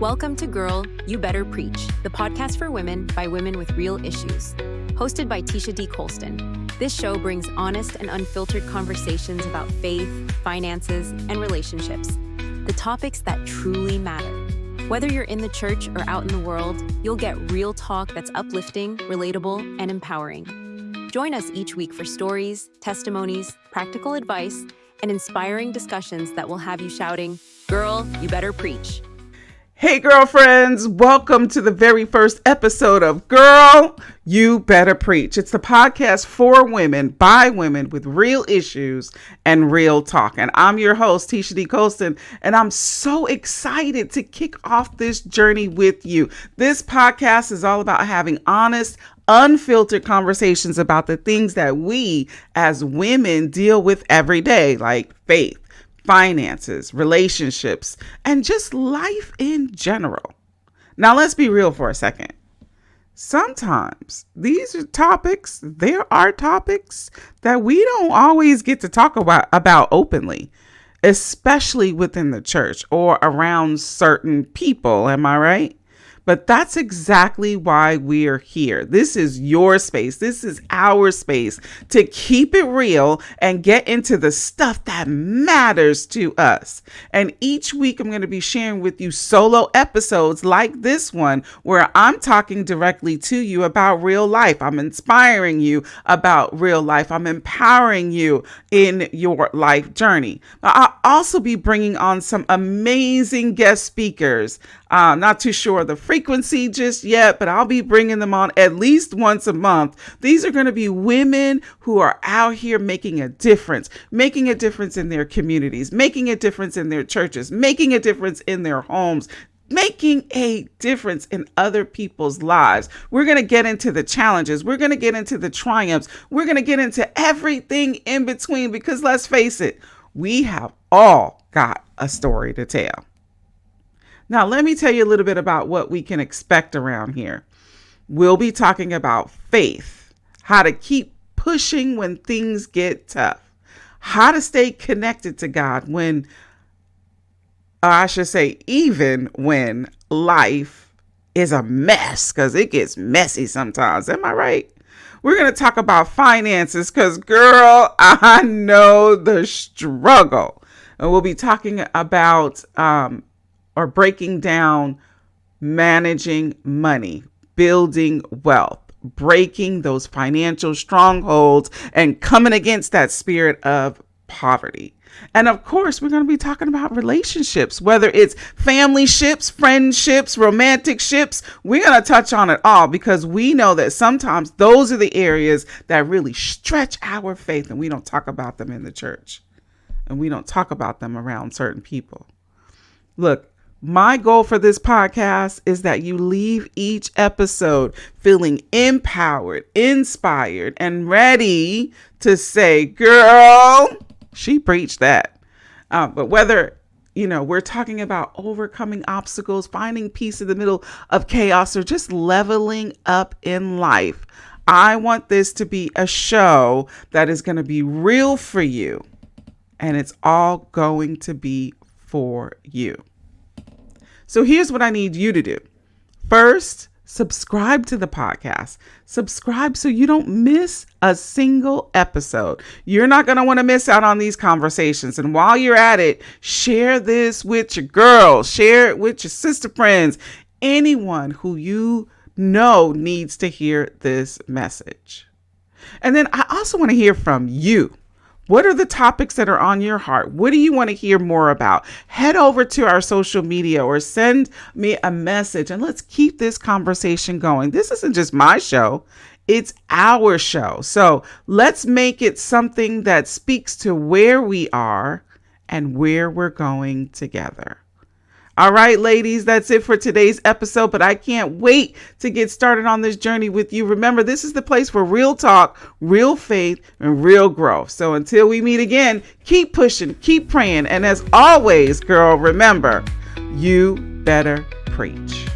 Welcome to Girl, You Better Preach, the podcast for women by women with real issues. Hosted by Tesha D. Colston, this show brings honest and unfiltered conversations about faith, finances, and relationships, the topics that truly matter. Whether you're in the church or out in the world, you'll get real talk that's uplifting, relatable, and empowering. Join us each week for stories, testimonies, practical advice, and inspiring discussions that will have you shouting, "Girl, you better preach." Hey girlfriends, welcome to the very first episode of Girl, You Better Preach. It's the podcast for women, by women with real issues and real talk. And I'm your host, Tesha D. Colston, and I'm so excited to kick off this journey with you. This podcast is all about having honest, unfiltered conversations about the things that we as women deal with every day, like faith, finances, relationships, and just life in general. Now, let's be real for a second. Sometimes these are topics, there are topics that we don't always get to talk about openly, especially within the church or around certain people. Am I right? But that's exactly why we're here. This is your space. This is our space to keep it real and get into the stuff that matters to us. And each week I'm going to be sharing with you solo episodes like this one, where I'm talking directly to you about real life. I'm inspiring you about real life. I'm empowering you in your life journey. I'll also be bringing on some amazing guest speakers. Not too sure of the frequency just yet, but I'll be bringing them on at least once a month. These are going to be women who are out here making a difference in their communities, making a difference in their churches, making a difference in their homes, making a difference in other people's lives. We're going to get into the challenges. We're going to get into the triumphs. We're going to get into everything in between, because let's face it, we have all got a story to tell. Now, let me tell you a little bit about what we can expect around here. We'll be talking about faith, how to keep pushing when things get tough, how to stay connected to God when, even when life is a mess, because it gets messy sometimes. Am I right? We're going to talk about finances because, girl, I know the struggle. And we'll be talking about or breaking down managing money, building wealth, breaking those financial strongholds, and coming against that spirit of poverty. And of course, we're going to be talking about relationships, whether it's family ships, friendships, romantic ships. We're going to touch on it all, because we know that sometimes those are the areas that really stretch our faith, and we don't talk about them in the church, and we don't talk about them around certain people. Look, my goal for this podcast is that you leave each episode feeling empowered, inspired, and ready to say, "Girl, she preached that." But whether, we're talking about overcoming obstacles, finding peace in the middle of chaos, or just leveling up in life, I want this to be a show that is going to be real for you, and it's all going to be for you. So here's what I need you to do. First, subscribe to the podcast. Subscribe so you don't miss a single episode. You're not going to want to miss out on these conversations. And while you're at it, share this with your girls. Share it with your sister friends. Anyone who you know needs to hear this message. And then I also want to hear from you. What are the topics that are on your heart? What do you want to hear more about? Head over to our social media or send me a message, and let's keep this conversation going. This isn't just my show. It's our show. So let's make it something that speaks to where we are and where we're going together. All right, ladies, that's it for today's episode, but I can't wait to get started on this journey with you. Remember, this is the place for real talk, real faith, and real growth. So until we meet again, keep pushing, keep praying. And as always, girl, remember, you better preach.